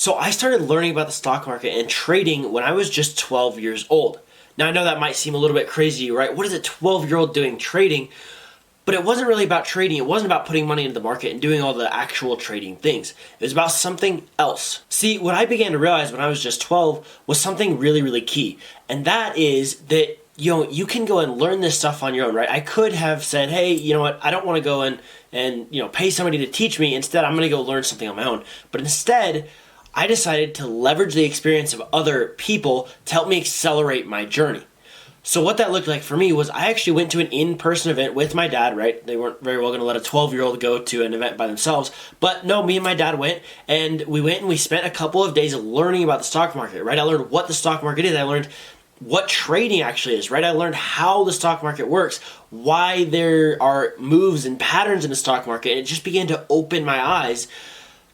So I started learning about the stock market and trading when I was just 12 years old. Now I know that might seem a little bit crazy, right? What is a 12-year-old doing trading? But it wasn't really about trading. It wasn't about putting money into the market and doing all the actual trading things. It was about something else. See, what I began to realize when I was just 12 was something really, really key. And that is that, you can go and learn this stuff on your own, right? I could have said, hey, you know what? I don't want to go and pay somebody to teach me. Instead, I'm going to go learn something on my own. But instead, I decided to leverage the experience of other people to help me accelerate my journey. So what that looked like for me was I actually went to an in-person event with my dad, right? They weren't very well going to let a 12-year-old go to an event by themselves. But no, me and my dad went and we spent a couple of days learning about the stock market, right? I learned what the stock market is. I learned what trading actually is, right? I learned how the stock market works, why there are moves and patterns in the stock market, and it just began to open my eyes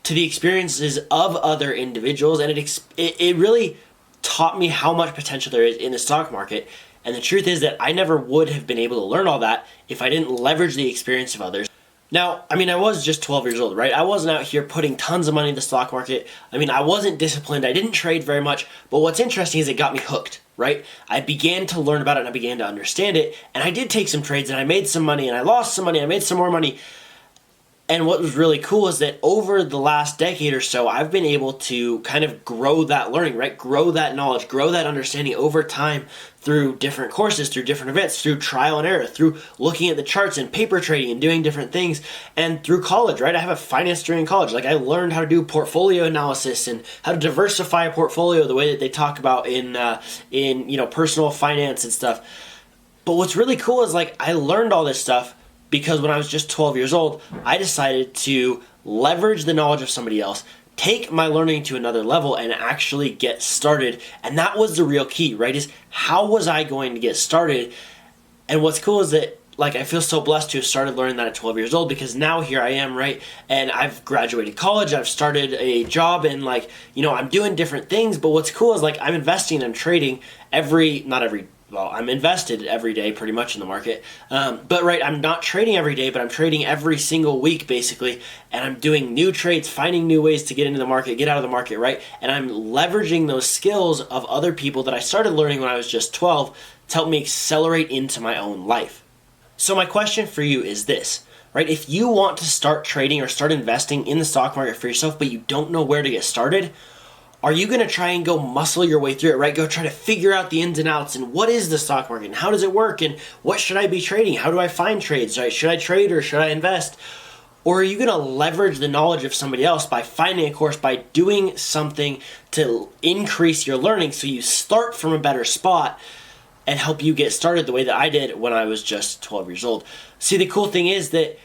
to the experiences of other individuals, and it really taught me how much potential there is in the stock market. And the truth is that I never would have been able to learn all that if I didn't leverage the experience of others. Now, I was just 12 years old, right? I wasn't out here putting tons of money in the stock market. I wasn't disciplined. I didn't trade very much. But what's interesting is it got me hooked, right? I began to learn about it and I began to understand it. And I did take some trades and I made some money and I lost some money. I made some more money. And what was really cool is that over the last decade or so, I've been able to kind of grow that learning, right? Grow that knowledge, grow that understanding over time through different courses, through different events, through trial and error, through looking at the charts and paper trading and doing different things, and through college, right? I have a finance degree in college. Like I learned how to do portfolio analysis and how to diversify a portfolio the way that they talk about in personal finance and stuff. But what's really cool is like I learned all this stuff because when I was just 12 years old, I decided to leverage the knowledge of somebody else, take my learning to another level, and actually get started. And that was the real key, right? Is how was I going to get started? And what's cool is that I feel so blessed to have started learning that at 12 years old, because now here I am, right? And I've graduated college, I've started a job, and I'm doing different things. But what's cool is I'm investing and trading I'm invested every day pretty much in the market. But I'm not trading every day, but I'm trading every single week basically. And I'm doing new trades, finding new ways to get into the market, get out of the market, right? And I'm leveraging those skills of other people that I started learning when I was just 12 to help me accelerate into my own life. So my question for you is this, right? If you want to start trading or start investing in the stock market for yourself, but you don't know where to get started, are you going to try and go muscle your way through it, right? Go try to figure out the ins and outs and what is the stock market and how does it work and what should I be trading? How do I find trades, right? Should I trade or should I invest? Or are you going to leverage the knowledge of somebody else by finding a course, by doing something to increase your learning so you start from a better spot and help you get started the way that I did when I was just 12 years old? See, the cool thing is that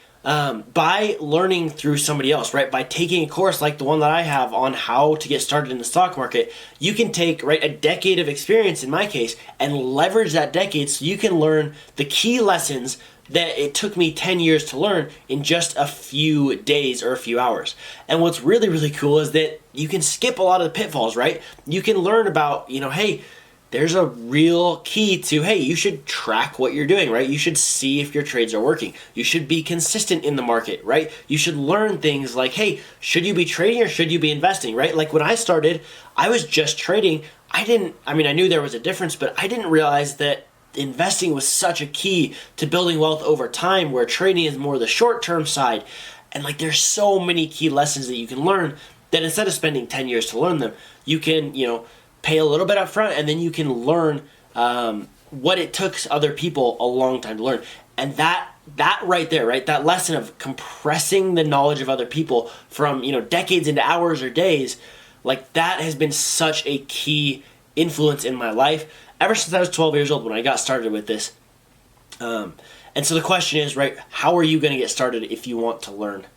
by learning through somebody else, right? By taking a course like the one that I have on how to get started in the stock market, you can take, right, a decade of experience in my case and leverage that decade so you can learn the key lessons that it took me 10 years to learn in just a few days or a few hours. And what's really, really cool is that you can skip a lot of the pitfalls, right? You can learn about, hey, there's a real key to, hey, you should track what you're doing, right? You should see if your trades are working. You should be consistent in the market, right? You should learn things like, hey, should you be trading or should you be investing, right? Like when I started, I was just trading. I knew there was a difference, but I didn't realize that investing was such a key to building wealth over time, where trading is more the short-term side. And there's so many key lessons that you can learn that instead of spending 10 years to learn them, you can, pay a little bit up front, and then you can learn what it took other people a long time to learn. And that right there, right, that lesson of compressing the knowledge of other people from decades into hours or days, that has been such a key influence in my life ever since I was 12 years old when I got started with this. And so the question is, right, how are you going to get started if you want to learn